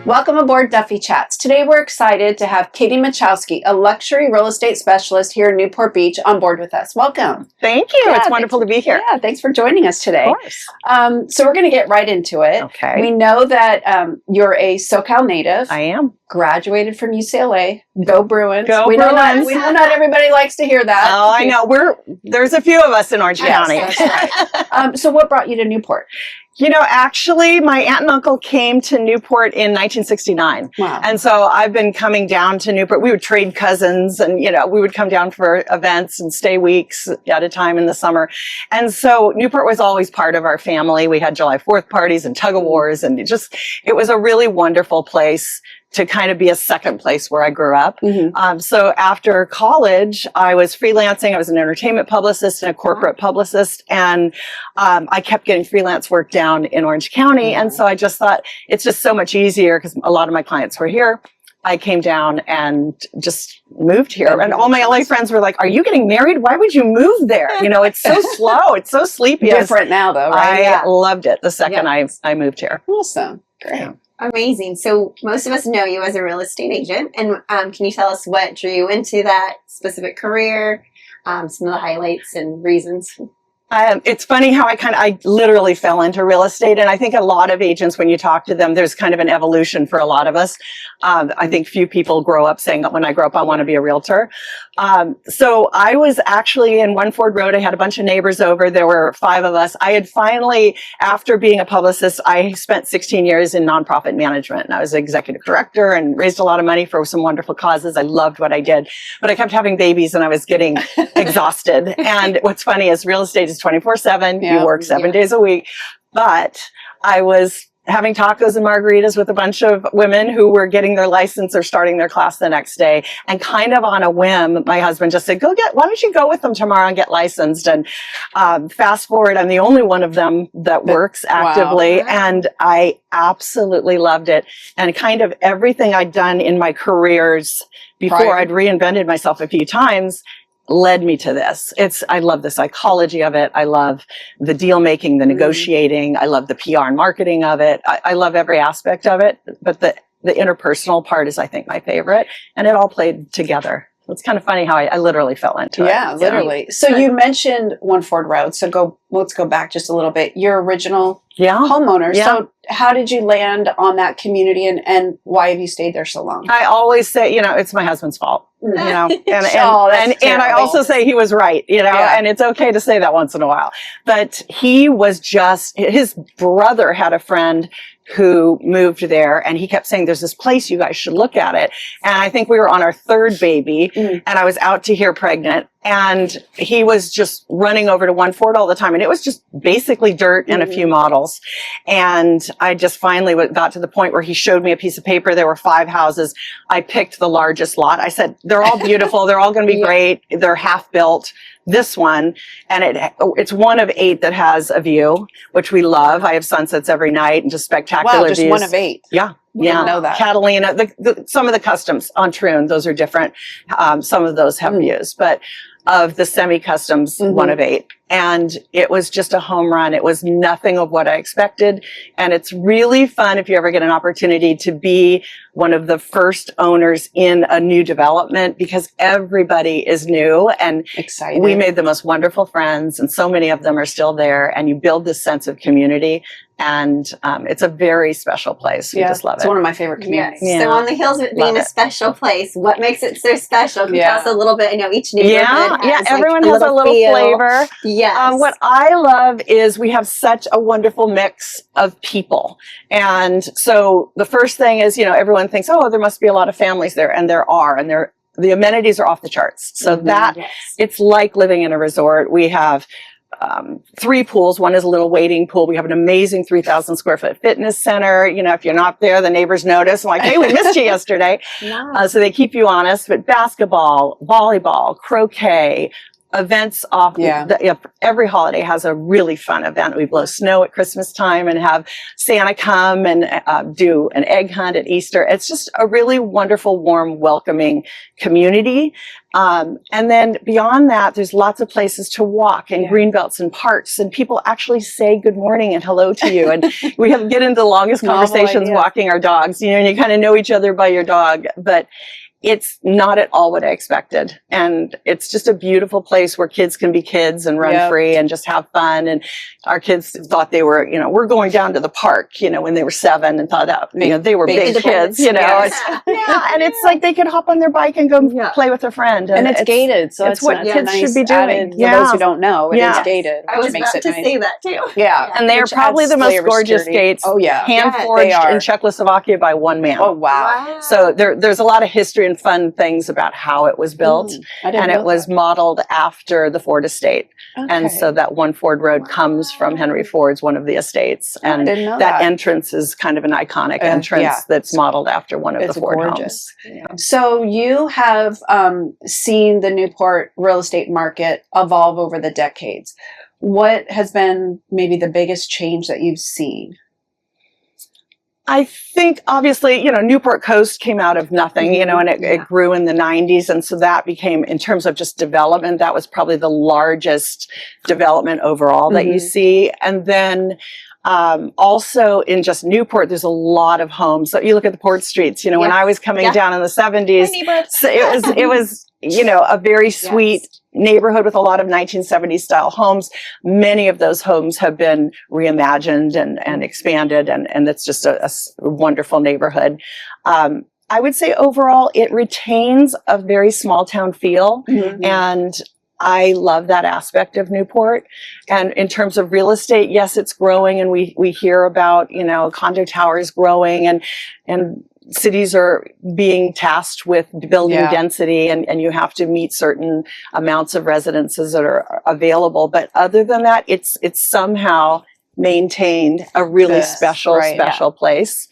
Welcome aboard Duffy Chats. Today we're excited to have Katie Machoskie, a luxury real estate specialist here in Newport Beach, on board with us. Welcome. Thank you. It's wonderful to be here. Yeah, thanks for joining us today. Of course. So we're going to get right into it. Okay. We know that you're a SoCal native. I am. Graduated from UCLA. Go Bruins. Go we Bruins. We know not everybody likes to hear that. Oh, I know. There's a few of us in Orange County. That's right. So what brought you to Newport? You know, actually, my aunt and uncle came to Newport in 1969. Wow. And so I've been coming down to Newport. We would trade cousins and, you know, we would come down for events and stay weeks at a time in the summer. And so Newport was always part of our family. We had July 4th parties and tug of wars, and it was a really wonderful place to kind of be a second place where I grew up. Mm-hmm. So after college, I was freelancing. I was an entertainment publicist and a corporate publicist. And I kept getting freelance work down in Orange County. Mm-hmm. And so I just thought it's just so much easier because a lot of my clients were here. I came down and just moved here. And all my LA friends were like, are you getting married? Why would you move there? You know, it's so slow. It's so sleepy. Different now though, right? I loved it the second I moved here. Awesome. Great. Yeah. Amazing. So most of us know you as a real estate agent. And can you tell us what drew you into that specific career, some of the highlights and reasons? It's funny how I literally fell into real estate. And I think a lot of agents, when you talk to them, there's kind of an evolution for a lot of us. I think few people grow up saying, when I grow up, I want to be a realtor. So I was actually in One Ford Road. I had a bunch of neighbors over. There were 5 of us. I had finally, after being a publicist, I spent 16 years in nonprofit management. And I was executive director and raised a lot of money for some wonderful causes. I loved what I did, but I kept having babies and I was getting exhausted. And what's funny is real estate is 24/7. You work 7 days a week. But I was having tacos and margaritas with a bunch of women who were getting their license or starting their class the next day. And kind of on a whim, my husband just said, why don't you go with them tomorrow and get licensed? And fast forward, I'm the only one of them that works actively. Wow. And I absolutely loved it. And kind of everything I'd done in my careers before, I'd reinvented myself a few times, led me to this. I love the psychology of it. I love the deal making, the negotiating. I love the PR and marketing of it. I love every aspect of it, but the interpersonal part is, I think, my favorite, and it all played together. It's kind of funny how I literally fell into it. Yeah, literally. So you mentioned One Ford Road. So let's go back just a little bit. Your original homeowner. Yeah. So how did you land on that community, and why have you stayed there so long? I always say, it's my husband's fault. You know, and I also say he was right, and it's okay to say that once in a while. But his brother had a friend who moved there, and he kept saying, there's this place, you guys should look at it. And I think we were on our 3rd baby, and I was out to here pregnant, and he was just running over to One Ford all the time. And it was just basically dirt and a few models. And I just finally got to the point where he showed me a piece of paper. There were 5 houses. I picked the largest lot. I said, they're all beautiful. They're all going to be great. They're half built. This one, and it's one of 8 that has a view, which we love. I have sunsets every night and just spectacular views. Just one of 8. Yeah. Didn't know that. Catalina, some of the customs on Troon, those are different. Some of those have views, but of the semi-customs, one of 8. And it was just a home run. It was nothing of what I expected. And it's really fun if you ever get an opportunity to be one of the first owners in a new development, because everybody is new and excited. We made the most wonderful friends, and so many of them are still there, and you build this sense of community. And it's a very special place. We just love it. It's one of my favorite communities. Yes. So on the heels of it being a special place, what makes it so special? Can you tell us a little bit? Each neighborhood has everyone has a little flavor. Yes. What I love is we have such a wonderful mix of people. And so the first thing is, everyone thinks, oh, there must be a lot of families there. And there are. And the amenities are off the charts. So it's like living in a resort. We have 3 pools. One is a little wading pool. We have an amazing 3,000 square foot fitness center. If you're not there, the neighbors notice. I'm like, hey, we missed you yesterday. So they keep you honest. But basketball, volleyball, croquet, events off. Every holiday has a really fun event. We blow snow at Christmas time and have Santa come and do an egg hunt at Easter. It's just a really wonderful, warm, welcoming community. And then beyond that, there's lots of places to walk and green belts and parks, and people actually say good morning and hello to you. And we get into the longest conversations walking our dogs, and you kind of know each other by your dog, but it's not at all what I expected. And it's just a beautiful place where kids can be kids and run free and just have fun. And our kids thought they were, we're going down to the park, when they were 7, and thought that, they were big kids, and it's like they could hop on their bike and go play with a friend. And it's gated. So it's what kids should be doing. For those who don't know, it is gated. I was about to say that too. Yeah. And they are probably the most gorgeous gates. Oh, yeah. Hand forged in Czechoslovakia by one man. Oh, wow. So there's a lot of history and fun things about how it was built, and it was modeled after the Ford estate. And so that one Ford Road comes from Henry Ford's, one of the estates, and that entrance is kind of an iconic entrance that's modeled after one of the Ford homes. So you have seen the Newport real estate market evolve over the decades. What has been maybe the biggest change that you've seen? I think obviously, Newport Coast came out of nothing, and it grew in the 90s. And so that became, in terms of just development, that was probably the largest development overall that you see. And then also in just Newport, there's a lot of homes. So you look at the port streets, when I was coming down in the 70s, so it was, a very sweet neighborhood with a lot of 1970s style homes. Many of those homes have been reimagined and expanded, and it's just a wonderful neighborhood. I would say overall it retains a very small town feel, and I love that aspect of Newport. And in terms of real estate, yes, it's growing, and we hear about, condo towers growing, and cities are being tasked with building density, and you have to meet certain amounts of residences that are available. But other than that, it's somehow maintained a really special place.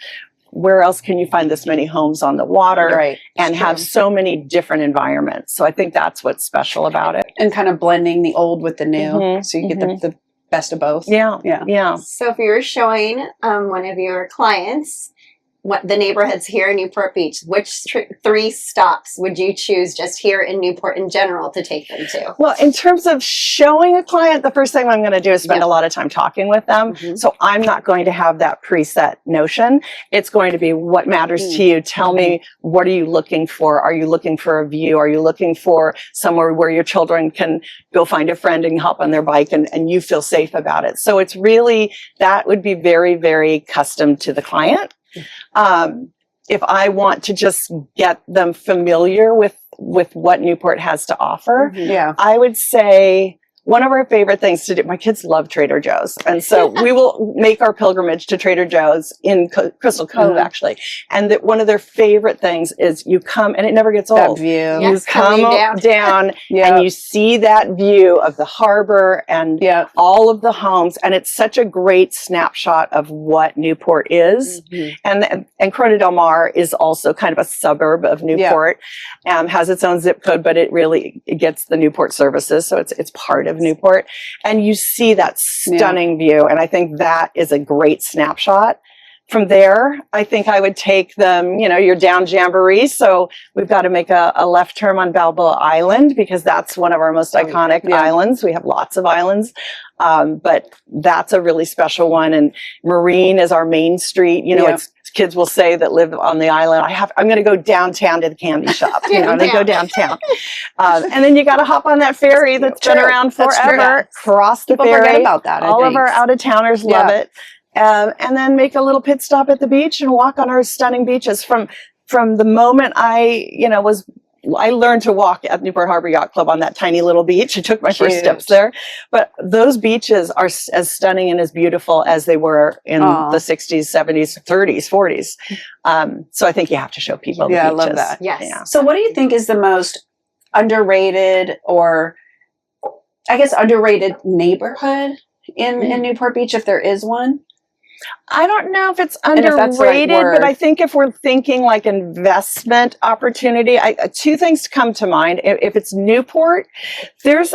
Where else can you find this many homes on the water and have so many different environments? So I think that's what's special about it. And kind of blending the old with the new, so you get the best of both. Yeah. So if you were showing one of your clients what the neighborhoods here in Newport Beach, which 3 stops would you choose just here in Newport in general to take them to? Well, in terms of showing a client, the first thing I'm going to do is spend a lot of time talking with them. So I'm not going to have that preset notion. It's going to be what matters to you. Tell me, what are you looking for? Are you looking for a view? Are you looking for somewhere where your children can go find a friend and hop on their bike and you feel safe about it? So it's really, that would be very, very custom to the client. If I want to just get them familiar with what Newport has to offer, I would say one of our favorite things to do, my kids love Trader Joe's. And so we will make our pilgrimage to Trader Joe's in Crystal Cove, actually. And one of their favorite things is you come, and it never gets old. That view. You come down and you see that view of the harbor and all of the homes. And it's such a great snapshot of what Newport is. And Corona Del Mar is also kind of a suburb of Newport, has its own zip code, but it gets the Newport services. So it's part of Newport, and you see that stunning view, and I think that is a great snapshot. From there, I think I would take them, you're down Jamboree, so we've got to make a left turn on Balboa Island, because that's one of our most iconic islands. We have lots of islands, but that's a really special one. And Marine is our main street. It's kids will say that live on the island, I'm going to go downtown to the candy shop. And they go downtown. And then you got to hop on that ferry that's been around forever, cross the People ferry. forget about that, All of our out-of-towners love it. And then make a little pit stop at the beach and walk on our stunning beaches. From the moment I learned to walk at Newport Harbor Yacht Club on that tiny little beach. I took my first steps there. But those beaches are as stunning and as beautiful as they were in the 60s, 70s, 30s, 40s. So I think you have to show people the beaches. I love that. Yes. Yeah. So what do you think is the most underrated, or I guess underrated neighborhood in Newport Beach, if there is one? I don't know if it's And if that's the right underrated, word. but I think if we're thinking like investment opportunity, two things come to mind. If it's Newport, there's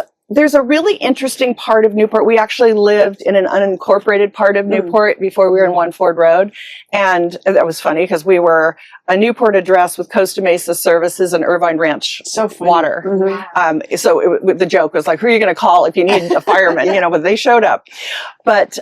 a really interesting part of Newport. We actually lived in an unincorporated part of Newport before we were in One Ford Road. And that was funny because we were a Newport address with Costa Mesa Services and Irvine Ranch water. So the joke was like, who are you going to call if you need a fireman? You know, but they showed up. But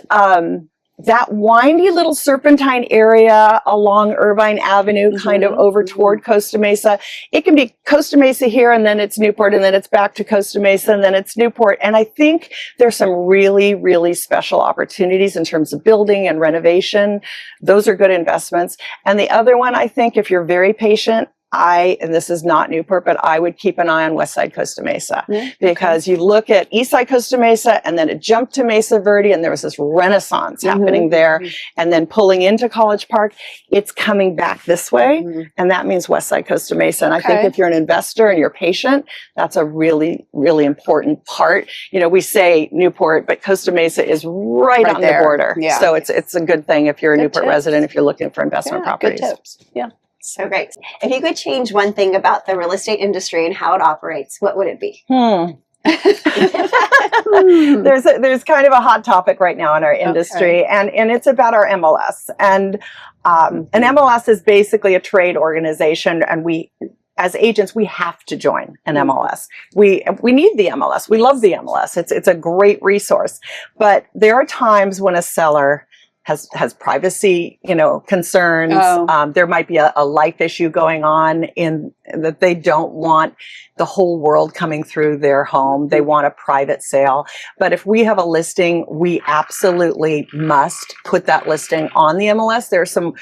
that windy little serpentine area along Irvine Avenue, kind of over toward Costa Mesa. It can be Costa Mesa here, and then it's Newport, and then it's back to Costa Mesa, and then it's Newport. And I think there's some really, really special opportunities in terms of building and renovation. Those are good investments. And the other one, I think, if you're very patient, and this is not Newport, but I would keep an eye on West Side Costa Mesa, because you look at East Side Costa Mesa and then it jumped to Mesa Verde, and there was this renaissance happening there. And then pulling into College Park, it's coming back this way. And that means West Side Costa Mesa. And I think if you're an investor and you're patient, that's a really, really important part. You know, we say Newport, but Costa Mesa is right on the border. So it's a good thing if you're a Newport resident, if you're looking for investment properties. Good tips. So great. If you could change one thing about the real estate industry and how it operates, what would it be? There's kind of a hot topic right now in our industry, and it's about our MLS. And an MLS is basically a trade organization, and we, as agents, we have to join an MLS. We need the MLS. We love the MLS. It's a great resource. But there are times when a seller has privacy, concerns. There might be a life issue going on in that they don't want the whole world coming through their home. They want a private sale. But if we have a listing, we absolutely must put that listing on the MLS. There are some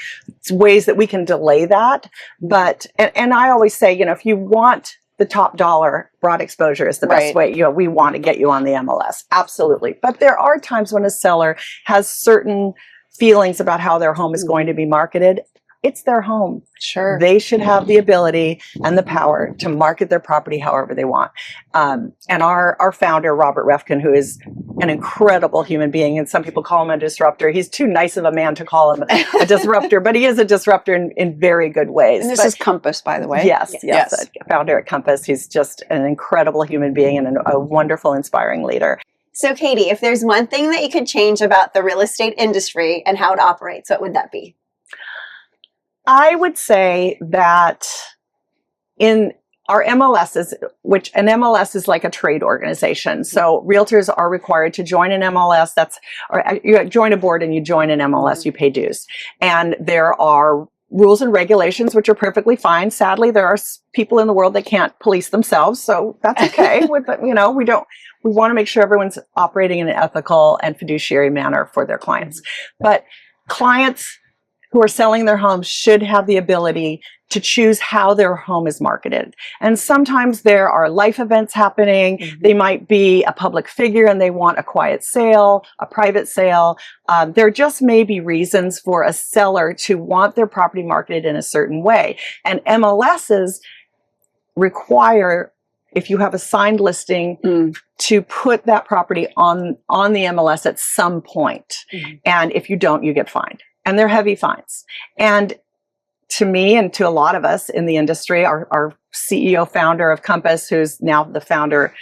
ways that we can delay that. But, and I always say, if you want the top dollar, broad exposure is the best way. We want to get you on the MLS. Absolutely. But there are times when a seller has certain feelings about how their home is going to be marketed. It's their home. Sure. They should have the ability and the power to market their property however they want. And our founder, Robert Refkin, who is an incredible human being, and some people call him a disruptor. He's too nice of a man to call him a disruptor, but he is a disruptor in very good ways. And this is Compass, by the way. Yes. Founder at Compass. He's just an incredible human being and a wonderful, inspiring leader. So, Katie, if there's one thing that you could change about the real estate industry and how it operates, what would that be? I would say that in our MLSs, which an MLS is like a trade organization. So realtors are required to join an MLS. Or you join a board and you join an MLS, you pay dues. And there are rules and regulations, which are perfectly fine. Sadly, there are people in the world that can't police themselves. So that's okay. We want to make sure everyone's operating in an ethical and fiduciary manner for their clients. But clients who are selling their homes should have the ability to choose how their home is marketed. And sometimes there are life events happening. They might be a public figure and they want a quiet sale, a private sale. There just may be reasons for a seller to want their property marketed in a certain way. And MLSs require, if you have a signed listing, to put that property on the MLS at some point. And if you don't, you get fined. And they're heavy fines. And to me and to a lot of us in the industry, our CEO founder of Compass, who's now the founder,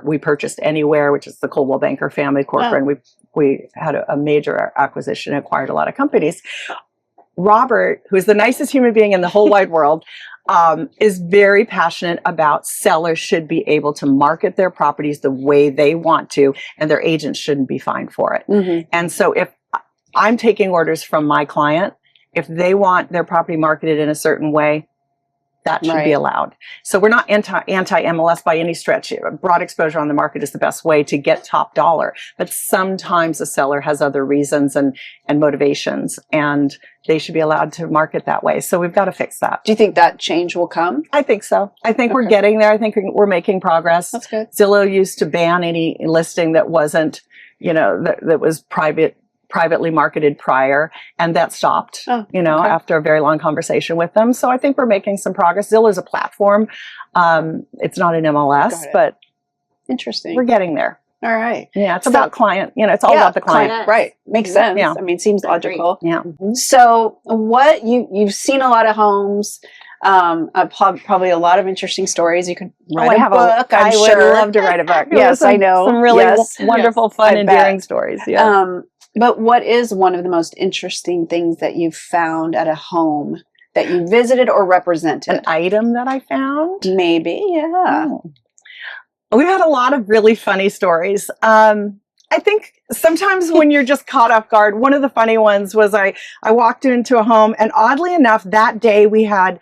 we purchased Anywhere, which is the Coldwell Banker family corporate, and we had a major acquisition, acquired a lot of companies. Robert, who is the nicest human being in the whole wide world, is very passionate about sellers should be able to market their properties the way they want to, and their agents shouldn't be fined for it. And so if I'm taking orders from my client, if they want their property marketed in a certain way, that should be allowed. So we're not anti-MLS by any stretch. Broad exposure on the market is the best way to get top dollar. But sometimes a seller has other reasons and motivations, and they should be allowed to market that way. So we've got to fix that. Do you think that change will come? I think so. I think we're getting there. I think we're making progress. That's good. Zillow used to ban any listing that wasn't, that was privately marketed prior, and that stopped, after a very long conversation with them. So I think we're making some progress. Zillow is a platform. It's not an MLS, but interesting. We're getting there. All right. Yeah, it's about client. It's all about the client. Right. Makes sense. Yeah. I mean, seems logical. Yeah. So what you've seen a lot of homes, probably a lot of interesting stories. You could write a book. I would love to write a book. Yes, I know. Some really wonderful, fun, endearing stories. Yeah. But what is one of the most interesting things that you've found at a home that you visited or represented? An item that I found? Maybe, yeah. Oh. We've had a lot of really funny stories. I think sometimes when you're just caught off guard, one of the funny ones was I walked into a home, and oddly enough, that day we had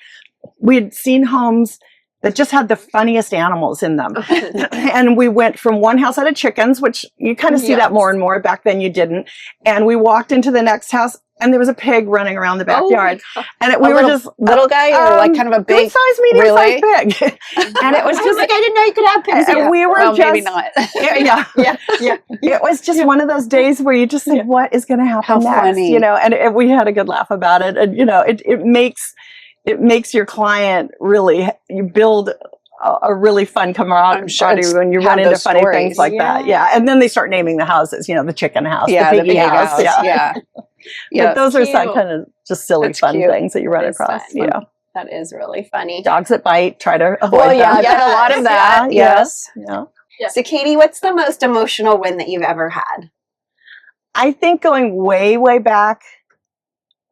seen homes that just had the funniest animals in them. And we went from one house that had chickens, which you kind of see that more and more. Back then you didn't. And we walked into the next house, and there was a pig running around the backyard. And we were just little guy, or like kind of a big size, medium size pig. And it was just like, I didn't know you could have pigs. And we were maybe not. yeah. It was just one of those days where you just think, what is going to happen next? Funny. And we had a good laugh about it. And it makes your client really, you build a really fun camaraderie when you run into funny things like that. Yeah. And then they start naming the houses, the chicken house, the piggy house. Yeah. But those are some kind of just silly, fun things that you run across. Yeah. That is really funny. Dogs that bite, try to avoid them. I bet a lot of that. Yes. Yeah. So, Katie, what's the most emotional win that you've ever had? I think going way, way back,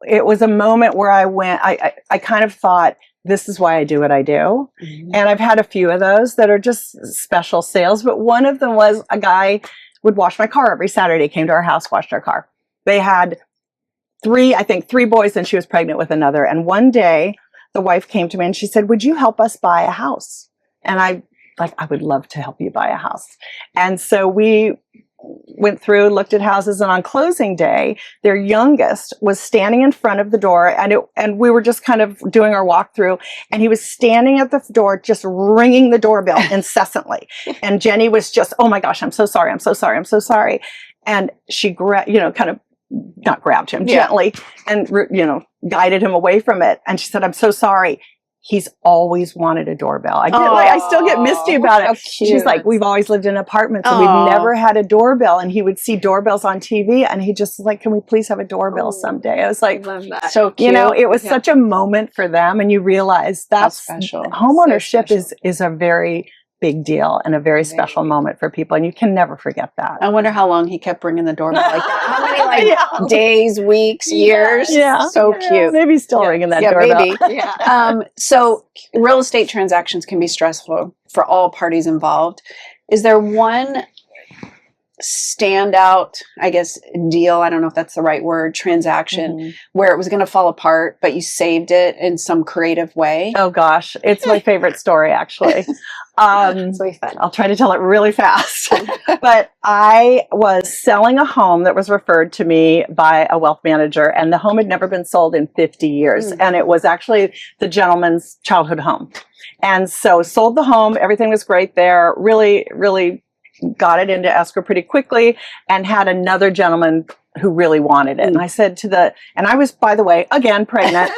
it was a moment where I kind of thought, this is why I do what I do. Mm-hmm. And I've had a few of those that are just special sales. But one of them was a guy would wash my car every Saturday, came to our house, washed our car. They had three boys, and she was pregnant with another. And one day the wife came to me and she said, would you help us buy a house? And I would love to help you buy a house. And so we went through, looked at houses, and on closing day, their youngest was standing in front of the door, and we were just kind of doing our walkthrough, and he was standing at the door, just ringing the doorbell incessantly. And Jenny was just, oh my gosh, I'm so sorry, I'm so sorry, I'm so sorry. And she not grabbed him gently and, guided him away from it. And she said, I'm so sorry. He's always wanted a doorbell. I still get misty about it. She's like, we've always lived in apartments and we've never had a doorbell. And he would see doorbells on TV and he just was like, can we please have a doorbell someday? I was like, love that. So cute. It was such a moment for them. And you realize that's special. Homeownership is a very big deal and a very special moment for people, and you can never forget that. I wonder how long he kept ringing the doorbell like that. How many days, weeks, years? Yeah, so cute. Maybe he's still ringing that doorbell. Maybe. So real estate transactions can be stressful for all parties involved. Is there one standout, I guess, deal, I don't know if that's the right word, transaction, where it was going to fall apart, but you saved it in some creative way? Oh gosh, it's my favorite story, actually. It's really fun. I'll try to tell it really fast. But I was selling a home that was referred to me by a wealth manager, and the home had never been sold in 50 years. And it was actually the gentleman's childhood home. And so sold the home, everything was great there, really, really got it into escrow pretty quickly, and had another gentleman who really wanted it. And I said and I was, by the way, again, pregnant,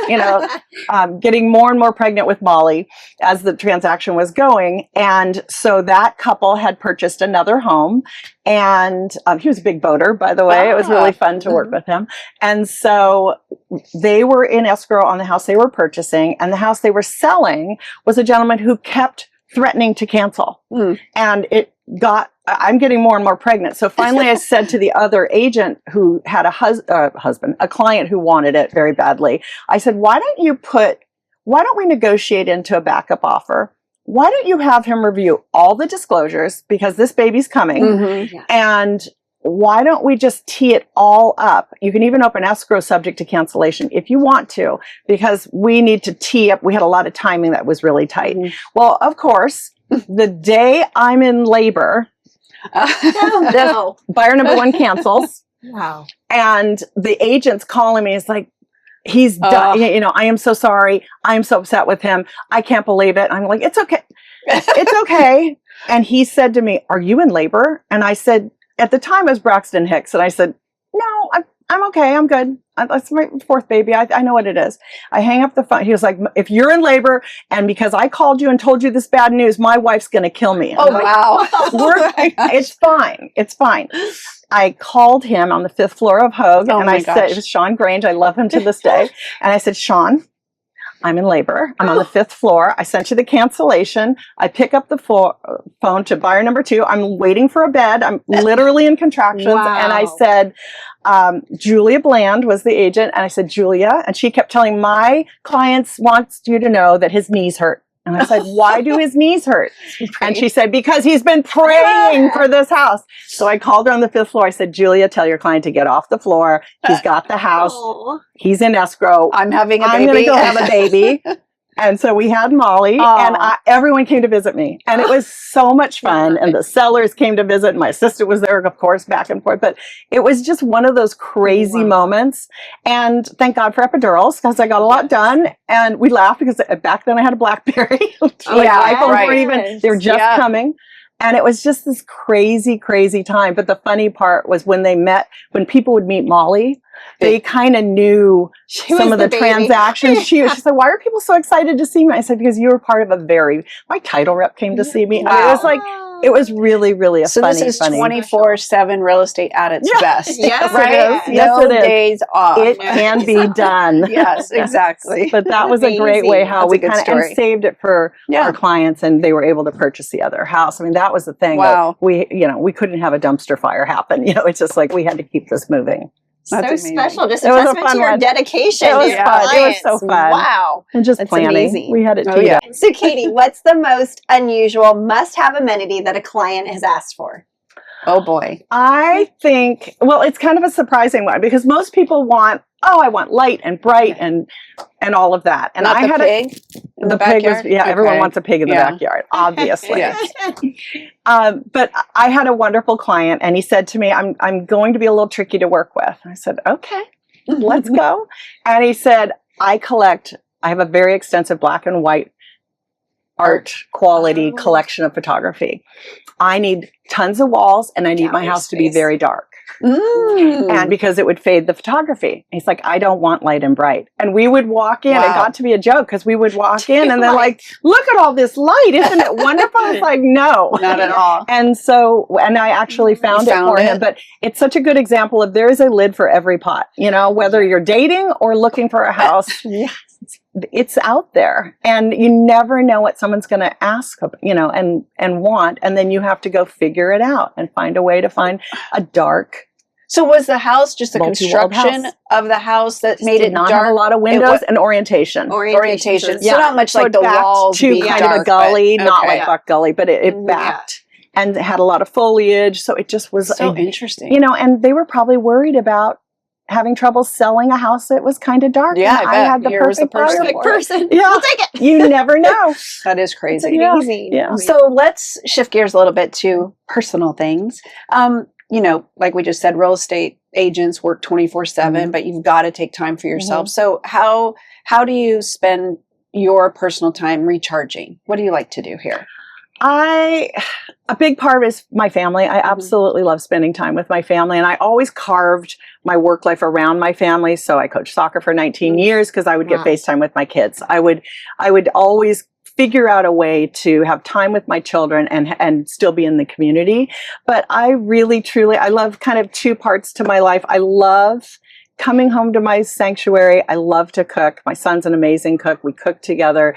getting more and more pregnant with Molly as the transaction was going. And so that couple had purchased another home, and he was a big boater, by the way. It was really fun to work with him. And so they were in escrow on the house they were purchasing, and the house they were selling was a gentleman who kept threatening to cancel. And I'm getting more and more pregnant. So finally I said to the other agent who had a client who wanted it very badly, I said, why don't we negotiate into a backup offer? Why don't you have him review all the disclosures, because this baby's coming, and why don't we just tee it all up? You can even open escrow subject to cancellation if you want to, because we need to tee up. We had a lot of timing that was really tight. Well, of course, the day I'm in labor, buyer number one cancels. Wow. And the agent's calling me. It's like, he's done. I am so sorry. I'm so upset with him. I can't believe it. I'm like, it's okay. It's okay. And he said to me, are you in labor? And I said, at the time it was Braxton Hicks. And I said, no, I'm okay. I'm good. That's my fourth baby. I know what it is. I hang up the phone. He was like, if you're in labor and because I called you and told you this bad news, my wife's going to kill me. Oh, wow. It's fine. It's fine. I called him on the 5th floor of Hogue and I said, it was Sean Grange. I love him to this day. And I said, Sean, I'm in labor. I'm on the 5th floor. I sent you the cancellation. I pick up the phone to buyer number 2. I'm waiting for a bed. I'm literally in contractions. Wow. And I said, Julia Bland was the agent. And I said, Julia. And she kept telling my clients wants you to know that his knees hurt. And I said, why do his knees hurt? And she said, because he's been praying for this house. So I called her on the 5th floor. I said, Julia, tell your client to get off the floor. He's got the house. He's in escrow. I'm having a baby. I'm going to go have a baby. And so we had Molly, and everyone came to visit me. And it was so much fun. And the sellers came to visit. My sister was there, of course, back and forth. But it was just one of those crazy moments. And thank God for epidurals, because I got a lot done. And we laughed because back then I had a BlackBerry. iPhones weren't even, they were just coming. And it was just this crazy, crazy time. But the funny part was when people would meet Molly, they kind of knew some of the transactions. She said, why are people so excited to see me? I said, because you were part of my title rep came to see me. Wow. I mean, it was like, it was really, really funny. So this is 24/7 real estate at its best. Yes, right? it is. Yes, No it is. days off. It can be done. Yes, exactly. But that was a great way how we kind of saved it for our clients, and they were able to purchase the other house. I mean, that was the thing. Wow. We couldn't have a dumpster fire happen. It's just like we had to keep this moving. That's so special. Just it a was testament to your dedication. It was to your fun. clients. It was so fun. Wow. And just That's planning. amazing. We had it teed up. So, Katie, what's the most unusual must-have amenity that a client has asked for? Oh boy. I think, it's kind of a surprising one because most people want, I want light and bright and all of that. And Not I the had pig in the pig was, backyard? everyone wants a pig in the backyard, obviously. But I had a wonderful client and he said to me, I'm going to be a little tricky to work with. I said, okay, let's go. And he said, I have a very extensive black and white art quality collection of photography. I need tons of walls and I need my house to be very dark. And because it would fade the photography. He's like, I don't want light and bright. And we would walk in. It got to be a joke because we would walk in and they're like, look at all this light. Isn't it wonderful? I was like, no. Not at all. And so, and I actually found it for him. But it's such a good example of there is a lid for every pot. Whether you're dating or looking for a house. It's out there and you never know what someone's going to ask, and want. And then you have to go figure it out and find a way to find a dark. So was the house just the construction of the house that made it dark? Have a lot of windows and orientation. Orientation. So not much like the walls to being kind dark, of a gully, but, not like Buck Gully, but it backed. And it had a lot of foliage. So it just was so interesting. And they were probably worried about having trouble selling a house that was kind of dark. Yeah, I had the perfect person. Yeah, I'll take it. You never know. That is crazy. It's amazing. Yeah. So let's shift gears a little bit to personal things. Like we just said, real estate agents work 24/7, but you've got to take time for yourself. So how do you spend your personal time recharging? What do you like to do here? A big part is my family. I absolutely love spending time with my family, and I always carved my work life around my family. So I coached soccer for 19 years because I would get FaceTime with my kids. I would always figure out a way to have time with my children and still be in the community. But I really, truly, I love kind of two parts to my life. I love coming home to my sanctuary. I love to cook. My son's an amazing cook. We cook together.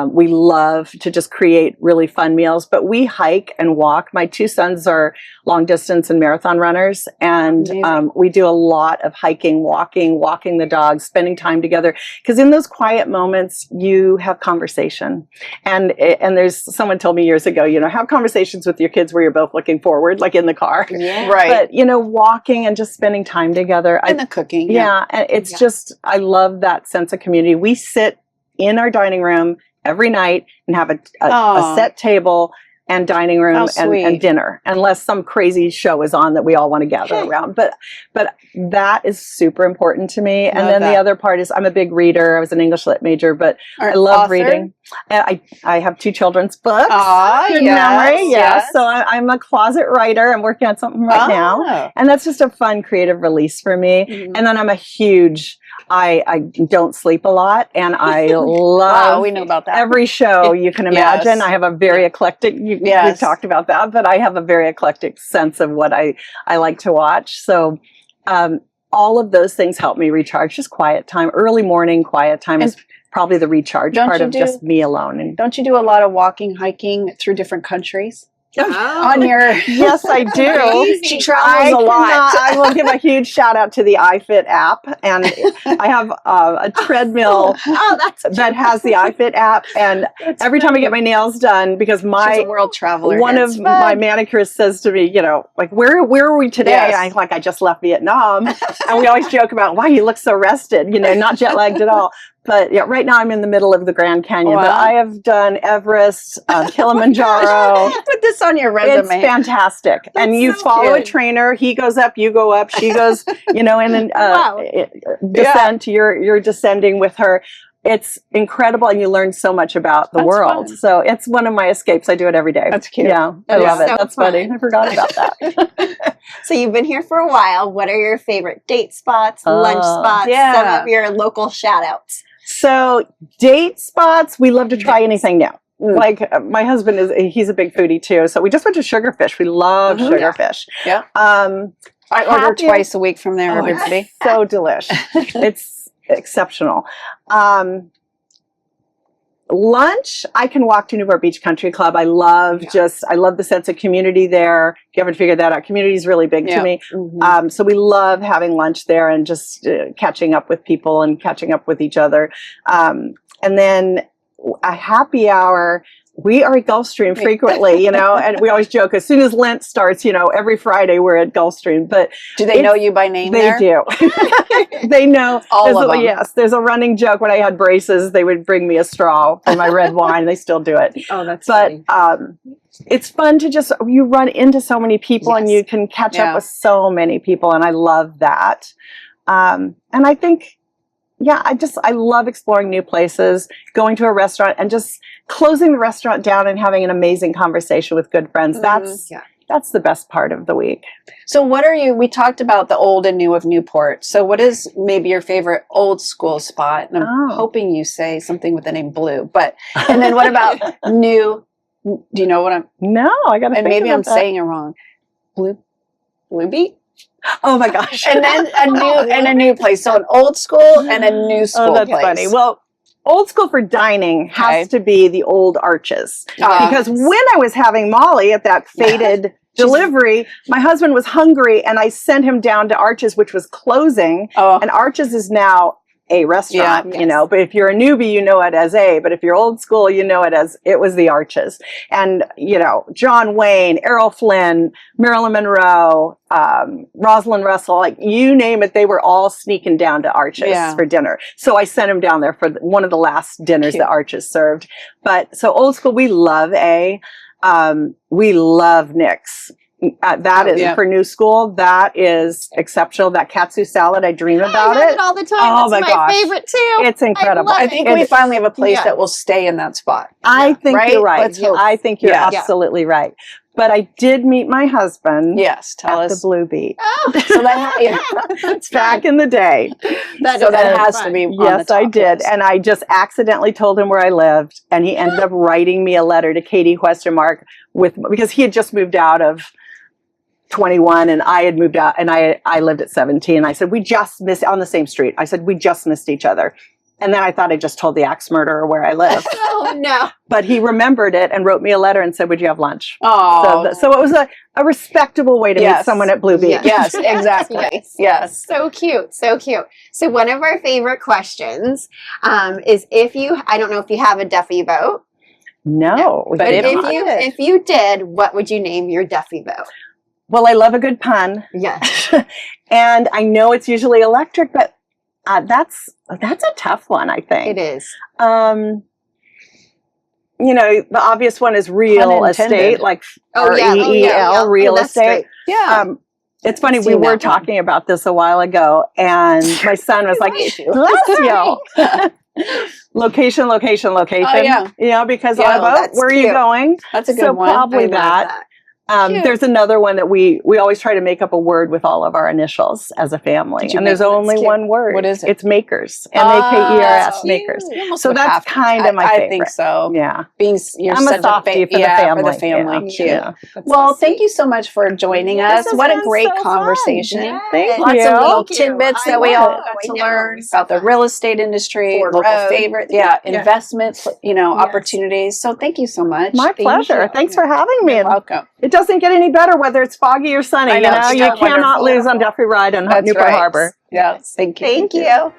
We love to just create really fun meals, but we hike and walk. My two sons are long distance and marathon runners. And we do a lot of hiking, walking the dogs, spending time together. Because in those quiet moments, you have conversation. And there's someone told me years ago, have conversations with your kids where you're both looking forward, like in the car. Yeah. Right. But, walking and just spending time together. And the cooking. Yeah, and it's just, I love that sense of community. We sit in our dining room every night and have a set table and dining room How and sweet. dinner, unless some crazy show is on that we all want to gather around. But that is super important to me. And Love then the that. other part is I'm a big reader. I was an English lit major, but Or I love author? reading. And I have 2 children's books. Aw, Good yes, memory, yes. yes. So I'm a closet writer. I'm working on something right now. Oh. And that's just a fun creative release for me. Mhm. And then I'm a huge, I don't sleep a lot, and I Wow, love we know about that. every show you can imagine. Yes. I have a very eclectic, we've Yes. talked about that, but I have a very eclectic sense of what I like to watch. So all of those things help me recharge. Just quiet time, early morning quiet time is probably the recharge Don't part you of do- just me alone. And Don't you do a lot of walking, hiking through different countries? Oh. On your yes, I do. Crazy. She travels a lot. I will give a huge shout out to the iFit app, and I have a treadmill Oh, that's that has the iFit app, and every time I get my nails done, because She's my a world traveler. one It's of fun. my manicurists says to me, you know, like, where are we today? Yes. And I'm like, I just left Vietnam. And we always joke about, wow, you look so rested, you know, not jet lagged at all. But yeah, right now I'm in the middle of the Grand Canyon, but Wow. I have done Everest, Kilimanjaro. Put this on your It's resume. fantastic. And you so follow a good. trainer. He goes up, you go up, she goes, you know, in an Wow. descent, you're descending with her. It's incredible, and you learn so much about the That's world. fun. So it's one of my escapes. I do it every day. That's cute. Yeah, That I love is it. so That's fun. funny. I forgot about that. So you've been here for a while. What are your favorite date spots, lunch spots, yeah. some of your local shout outs? So date spots, we love to try anything new. Mm. Like my husband he's a big foodie too. So we just went to Sugarfish. We love Mhm. Sugarfish. Yeah. Um, I order happy- twice a week from there, Oh, everybody. it's so delish. It's exceptional. Lunch, I can walk to Newport Beach Country Club. I love I love the sense of community there. If you haven't figured that out, community is really big to me. Mhm. So we love having lunch there and just catching up with people and catching up with each other. And then a happy hour. We are at Gulfstream frequently, you know, and we always joke as soon as Lent starts, you know, every Friday we're at Gulfstream. But Do they know you by name they there? do. They know. All There's of them. Yes, there's a running joke. When I had braces, they would bring me a straw for my red wine. They still do it. Oh, that's But it's fun to just, you run into so many people and Yes. you can catch Yeah. up with so many people. And I love that. And I think, I love exploring new places, going to a restaurant and just closing the restaurant down and having an amazing conversation with good friends. Mhm. That's the best part of the week. So we talked about the old and new of Newport. So what is maybe your favorite old school spot? And I'm Oh. hoping you say something with the name Blue. And then what about new? Do you know what I'm, No, I got to and think maybe about I'm that. saying it wrong. Blue Beat? Oh my gosh. And then a new place. So an old school and a new school Oh, that's place. funny. Well, old school for dining has Okay. to be the old Arches. Because Yes. when I was having Molly at that fated delivery, my husband was hungry and I sent him down to Arches, which was closing. Oh, And Arches is now a restaurant, Yeah. you know, but if you're a newbie, you know it as but if you're old school, you know it as, it was the Arches. And, you know, John Wayne, Errol Flynn, Marilyn Monroe, Rosalind Russell, like you name it, they were all sneaking down to Arches Yeah. for dinner. So I sent him down there for one of the last dinners Cute. that Arches served. But so old school, we love we love Nick's. That is yeah. for new school. That is exceptional. That katsu salad, I dream about I have it. it all the time. Oh That's my my gosh. favorite too. It's incredible. love I it. think we finally have a place Yeah. that will stay in that spot. I think Right? you're right. Let's hope. I think you're Yeah. absolutely right. But I did meet my husband Yes, tell at us. the Blue Beat Oh, So that, that's back in the day. That so is that so has fun. to be on Yes, the I top did. list. And I just accidentally told him where I lived. And he ended up writing me a letter to Katie Westermark because he had just moved out of 21 and I had moved out and I lived at 17. I said, we just missed on the same street. I said, we just missed each other. And then I thought I just told the axe murderer where I live. Oh no. But he remembered it and wrote me a letter and said, would you have lunch? Oh, So it was a respectable way to meet Yes. someone at Blue Beach. Yes. yes, exactly. Yes. Yes. So cute, so cute. So one of our favorite questions is I don't know if you have a Duffy boat, No, we But but did if not. if you did, what would you name your Duffy boat? Well, I love a good pun. Yes. And I know it's usually electric, but that's a tough one, I think. It is. you know, the obvious one is real Unintended. estate, like Oh, yeah. Oh, REEL, yeah. real Oh, that's estate. great. Yeah. It's funny, we seen were that one. talking about this a while ago, and my son was like, Bless you. bless you. Location. Oh, yeah. You know, because Yeah, of, oh, that's where are you cute. going? That's a good So one. probably I love that. Cute. There's another one that we always try to make up a word with all of our initials as a family. Did you And there's make- only that's cute. one word. What is it? It's makers. MAKERS, Oh, makers. You almost So would that's have to. kind of my I favorite. think so. Yeah. You're I'm a such softie for the yeah, family. For the family. Yeah. Cute. Yeah. That's Well, so thank sweet. you so much for joining Yes, us. this What a has been great so fun. conversation. Yes. Thank Lots you. of little Thank you. tidbits I that we love all it. got I to know. learn So about the fun. real estate industry, Ford local Road. favorite, Yeah. investments, Yes. opportunities. So thank you so much. My pleasure. you. Thanks for having me. You're And welcome. it doesn't get any better whether it's foggy or sunny. I know, You know, it's you so cannot wonderful. lose on Jeffrey Ride in That's Newport right. Harbor. Yeah. Thank you. Thank you.